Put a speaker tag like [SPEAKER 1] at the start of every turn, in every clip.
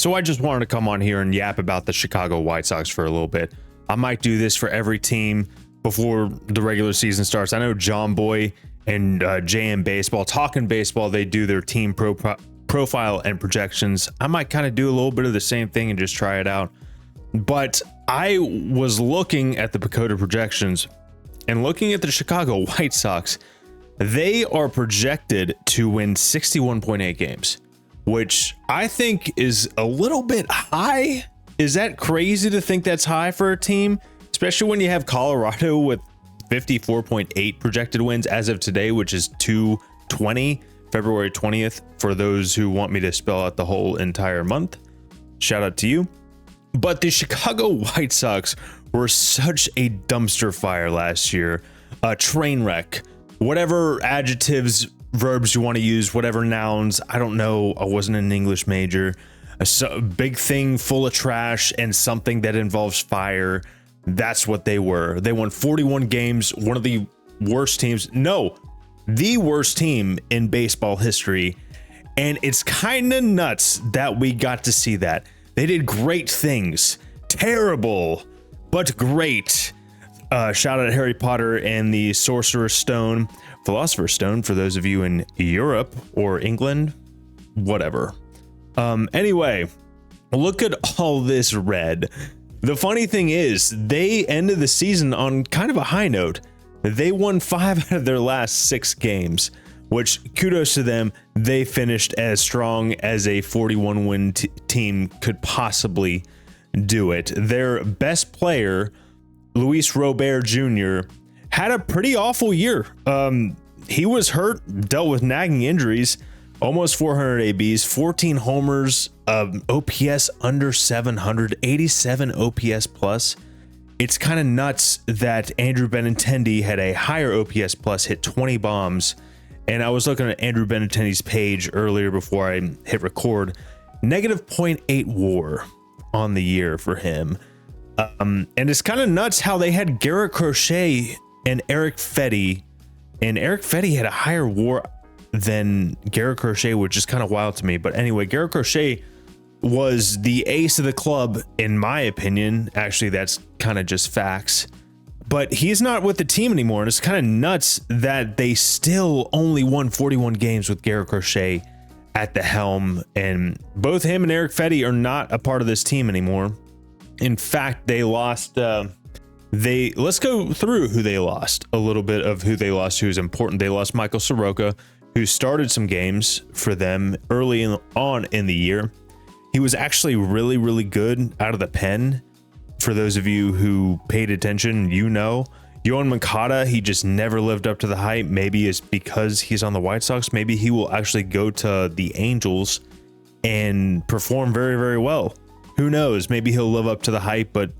[SPEAKER 1] So I just wanted to come on here and yap about the Chicago White Sox for a little bit. I might do this for every team before the regular season starts. I know John Boy and JM Baseball, Talking Baseball, they do their team profile and projections. I might kind of do a little bit of the same thing and just try it out. But I was looking at the Pacoda projections and looking at the Chicago White Sox. They are projected to win 61.8 games, which I think is a little bit high. Is that crazy to think that's high for a team? Especially when you have Colorado with 54.8 projected wins as of today, which is 2/20, February 20th, for those who want me to spell out the whole entire month. Shout out to you. But the Chicago White Sox were such a dumpster fire last year, a train wreck, whatever adjectives, verbs you want to use, whatever nouns, I don't know. I wasn't an English major. A big thing full of trash and something that involves fire. That's what they were. They won 41 games, one of the worst teams. No, the worst team in baseball history. And it's kind of nuts that we got to see that. They did great things. Terrible, but great. Shout out Harry Potter and the Sorcerer's Stone, Philosopher's Stone, for those of you in Europe or England, whatever. Anyway, look at all this red. The funny thing is, they ended the season on kind of a high note. They won 5 out of their last 6 games, which kudos to them. They finished as strong as a 41 win team could possibly do it. Their best player, Luis Robert Jr., had a pretty awful year. He was hurt, dealt with nagging injuries, almost 400 ABs, 14 homers, OPS under 700, 87 OPS plus. It's kind of nuts that Andrew Benintendi had a higher OPS plus, hit 20 bombs. And I was looking at Andrew Benintendi's page earlier before I hit record. Negative 0.8 WAR on the year for him. And it's kind of nuts how they had Garrett Crochet and Eric Fetty. And Eric Fetty had a higher WAR than Garrett Crochet, which is kind of wild to me. But anyway, Garrett Crochet was the ace of the club, in my opinion. Actually, that's kind of just facts. But he's not with the team anymore. And it's kind of nuts that they still only won 41 games with Garrett Crochet at the helm. And both him and Eric Fetty are not a part of this team anymore. In fact, they lost. Let's go through who they lost. A little bit of who they lost, who's important. They lost Michael Soroka, who started some games for them early on in the year. He was actually really, really good out of the pen. For those of you who paid attention, you know. Yohan Moncada, he just never lived up to the hype. Maybe it's because he's on the White Sox. Maybe he will actually go to the Angels and perform very, very well. Who knows? Maybe he'll live up to the hype, but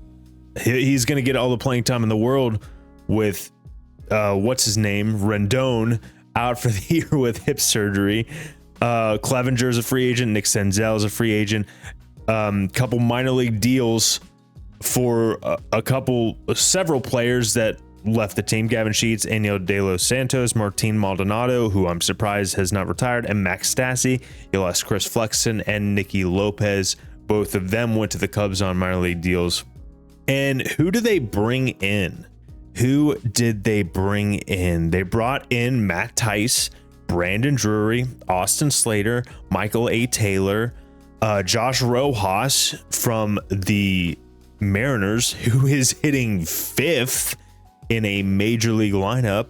[SPEAKER 1] he's going to get all the playing time in the world with, what's his name? Rendon out for the year with hip surgery. Clevenger's a free agent. Nick Senzel's a free agent. Couple minor league deals for several players that left the team. Gavin Sheets, Aniel De Los Santos, Martin Maldonado, who I'm surprised has not retired, and Max Stassi. You lost Chris Flexen and Nicky Lopez. Both of them went to the Cubs on minor league deals. And who do they bring in? Who did they bring in? They brought in Matt Tice, Brandon Drury, Austin Slater, Michael A. Taylor, Josh Rojas from the Mariners, who is hitting 5th in a major league lineup,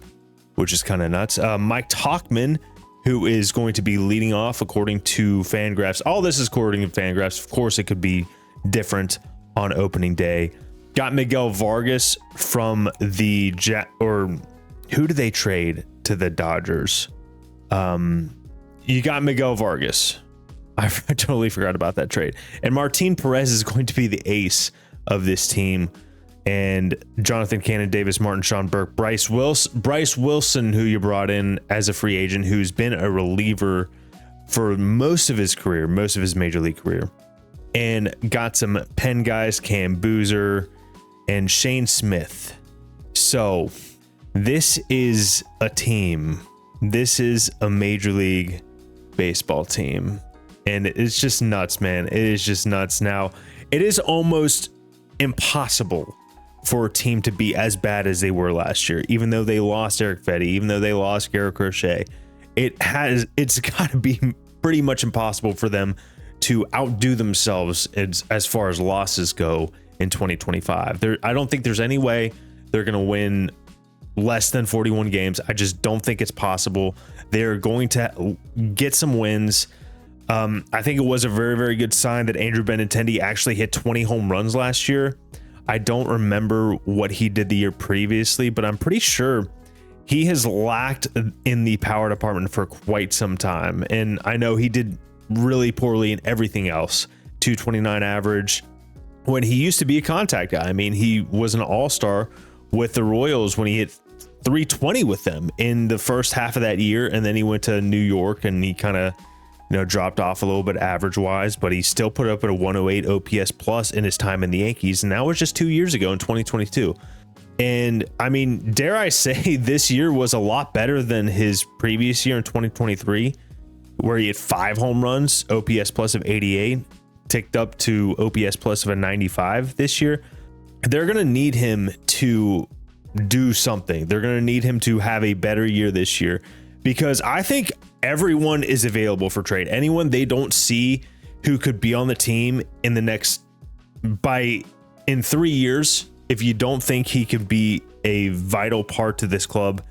[SPEAKER 1] which is kind of nuts. Mike Tauchman, who is going to be leading off according to Fangraphs. All this is according to Fangraphs. Of course, it could be different on opening day. Got Miguel Vargas from the who did they trade to the Dodgers? You got Miguel Vargas. I totally forgot about that trade. And Martin Perez is going to be the ace of this team. And Jonathan Cannon, Davis Martin, Sean Burke, Bryce Wilson, who you brought in as a free agent, who's been a reliever for most of his career, most of his major league career. And got some pen guys, Cam Boozer and Shane Smith. So this is a team. This is a major league baseball team. And it's just nuts, man. It is just nuts. Now, it is almost impossible for a team to be as bad as they were last year, even though they lost Eric Fetty, even though they lost Garrett Crochet. It's got to be pretty much impossible for them to outdo themselves as far as losses go in 2025. I don't think there's any way they're going to win less than 41 games. I just don't think it's possible. They're going to get some wins. I think it was a very, very good sign that Andrew Benintendi actually hit 20 home runs last year. I don't remember what he did the year previously, but I'm pretty sure he has lacked in the power department for quite some time. And I know he did really poorly in everything else. 229 average when he used to be a contact guy. I mean, he was an all-star with the Royals when he hit 320 with them in the first half of that year. And then he went to New York and he kind of, dropped off a little bit average wise, but he still put up at a 108 OPS plus in his time in the Yankees. And that was just 2 years ago in 2022. And I mean, dare I say this year was a lot better than his previous year in 2023, where he had 5 home runs, OPS plus of 88, ticked up to OPS plus of a 95 this year. They're going to need him to do something. They're going to need him to have a better year this year, because I think everyone is available for trade. Anyone they don't see who could be on the team in the next, in 3 years, if you don't think he could be a vital part to this club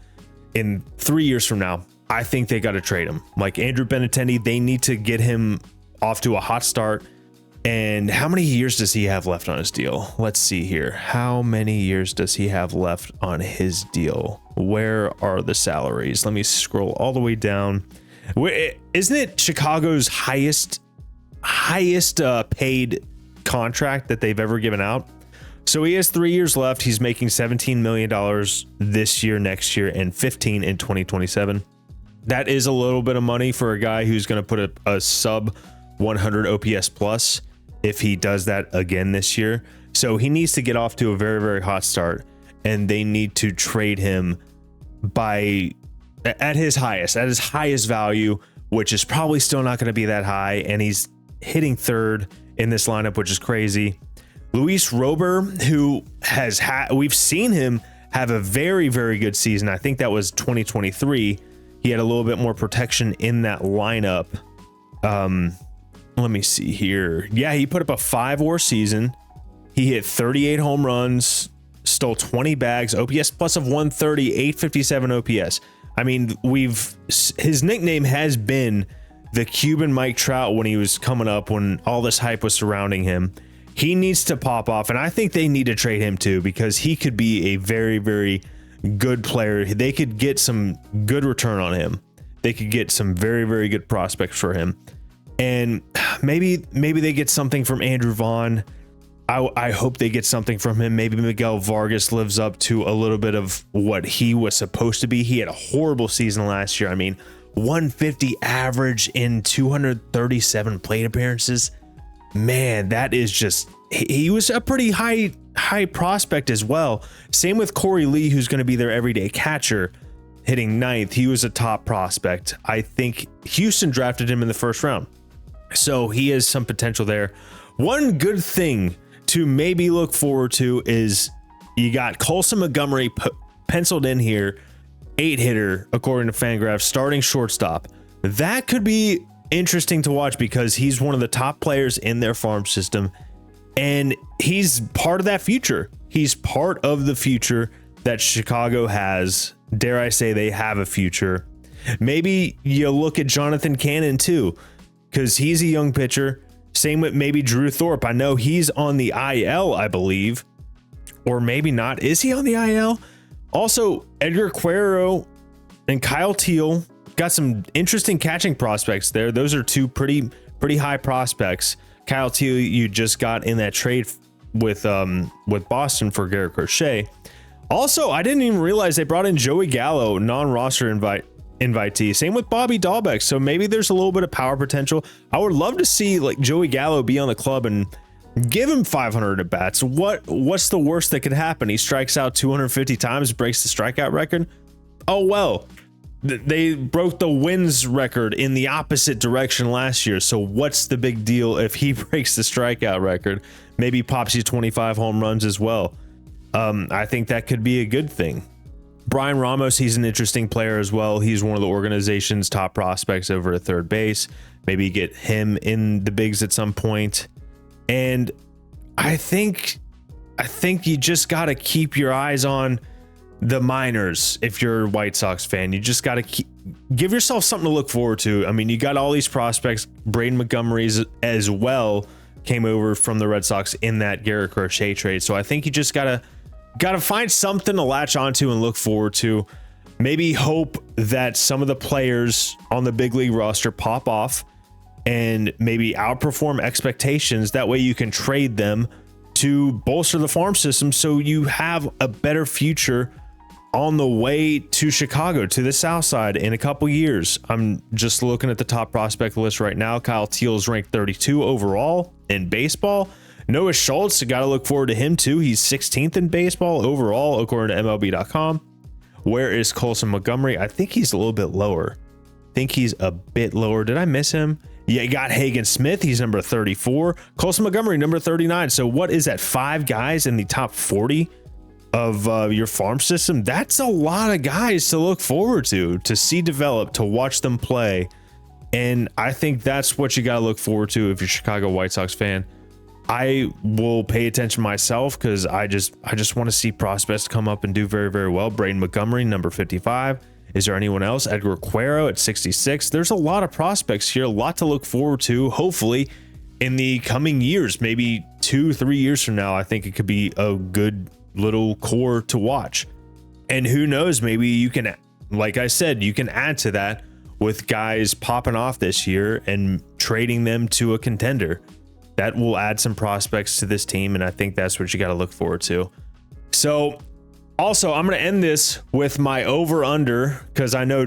[SPEAKER 1] in 3 years from now, I think they got to trade him. Like Andrew Benintendi, they need to get him off to a hot start. And how many years does he have left on his deal? Let's see here. How many years does he have left on his deal? Where are the salaries? Let me scroll all the way down. Isn't it Chicago's highest paid contract that they've ever given out? So he has 3 years left. He's making $17 million this year, next year, and $15 in 2027. That is a little bit of money for a guy who's going to put a sub 100 OPS plus if he does that again this year. So he needs to get off to a very, very hot start, and they need to trade him at his highest value, which is probably still not going to be that high. And he's hitting third in this lineup, which is crazy. Luis Robert, who we've seen him have a very, very good season. I think that was 2023. He had a little bit more protection in that lineup. Let me see here. Yeah, he put up a 5 WAR season. He hit 38 home runs, stole 20 bags, OPS plus of 130, 857 OPS. I mean, his nickname has been the Cuban Mike Trout when he was coming up, when all this hype was surrounding him. He needs to pop off, and I think they need to trade him too, because he could be a very, very good player. They could get some good return on him. They could get some very, very good prospects for him. And maybe they get something from Andrew Vaughn. I hope they get something from him. Maybe Miguel Vargas lives up to a little bit of what he was supposed to be. He had a horrible season last year. I mean, 150 average in 237 plate appearances. Man, that is just, he was a pretty high prospect as well. Same with Corey Lee, who's going to be their everyday catcher, hitting 9th. He was a top prospect. I think Houston drafted him in the first round. So he has some potential there. One good thing to maybe look forward to is you got Colson Montgomery penciled in here, 8-hitter, according to Fangraphs, starting shortstop. That could be interesting to watch, because he's one of the top players in their farm system, and he's part of that future. He's part of the future that Chicago has. Dare I say they have a future. Maybe you look at Jonathan Cannon too, because he's a young pitcher. Same with maybe Drew Thorpe. I know he's on the IL, I believe, or maybe not. Is he on the IL? Also, Edgar Quero and Kyle Teal got some interesting catching prospects there. Those are two pretty high prospects. Kyle Teal, you just got in that trade with Boston for Garrett Crochet. Also, I didn't even realize they brought in Joey Gallo, non-roster invitee. Same with Bobby Dahlbeck. So maybe there's a little bit of power potential. I would love to see like Joey Gallo be on the club and give him 500 at bats. What's the worst that could happen? He strikes out 250 times, breaks the strikeout record. Oh well. They broke the wins record in the opposite direction last year. So what's the big deal if he breaks the strikeout record? Maybe pops you 25 home runs as well. I think that could be a good thing. Brian Ramos, he's an interesting player as well. He's one of the organization's top prospects over at third base. Maybe get him in the bigs at some point. And I think you just got to keep your eyes on the minors. If you're a White Sox fan, you just got to give yourself something to look forward to. I mean, you got all these prospects. Braden Montgomery's as well came over from the Red Sox in that Garrett Crochet trade. So I think you just got to find something to latch onto and look forward to. Maybe hope that some of the players on the big league roster pop off and maybe outperform expectations. That way you can trade them to bolster the farm system so you have a better future on the way to Chicago, to the South Side in a couple years. I'm just looking at the top prospect list right now. Kyle Teel is ranked 32 overall in baseball. Noah Schultz, got to look forward to him too. He's 16th in baseball overall, according to MLB.com. Where is Colson Montgomery? I think he's a little bit lower. I think he's a bit lower. Did I miss him? Yeah, you got Hagen Smith. He's number 34. Colson Montgomery, number 39. So what is that? 5 guys in the top 40 of your farm system? That's a lot of guys to look forward to see develop, to watch them play. And I think that's what you got to look forward to if you're a Chicago White Sox fan. I will pay attention myself because I just want to see prospects come up and do very, very well. Braden Montgomery, number 55. Is there anyone else? Edgar Cuero at 66. There's a lot of prospects here, a lot to look forward to. Hopefully in the coming years, maybe 2-3 years from now, I think it could be a good little core to watch. And who knows, maybe you can, like I said, you can add to that with guys popping off this year and trading them to a contender. That will add some prospects to this team, and I think that's what you got to look forward to. So also, I'm going to end this with my over-under, because I know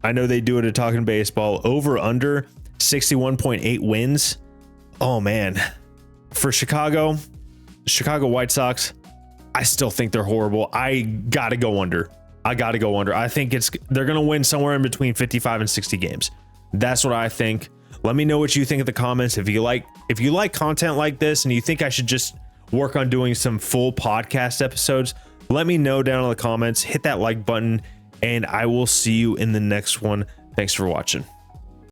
[SPEAKER 1] they do it at Talking Baseball. Over-under 61.8 wins. Oh, man. For Chicago White Sox, I still think they're horrible. I got to go under. I think they're going to win somewhere in between 55 and 60 games. That's what I think. Let me know what you think in the comments. If you like content like this and you think I should just work on doing some full podcast episodes, let me know down in the comments. Hit that like button, and I will see you in the next one. Thanks for watching.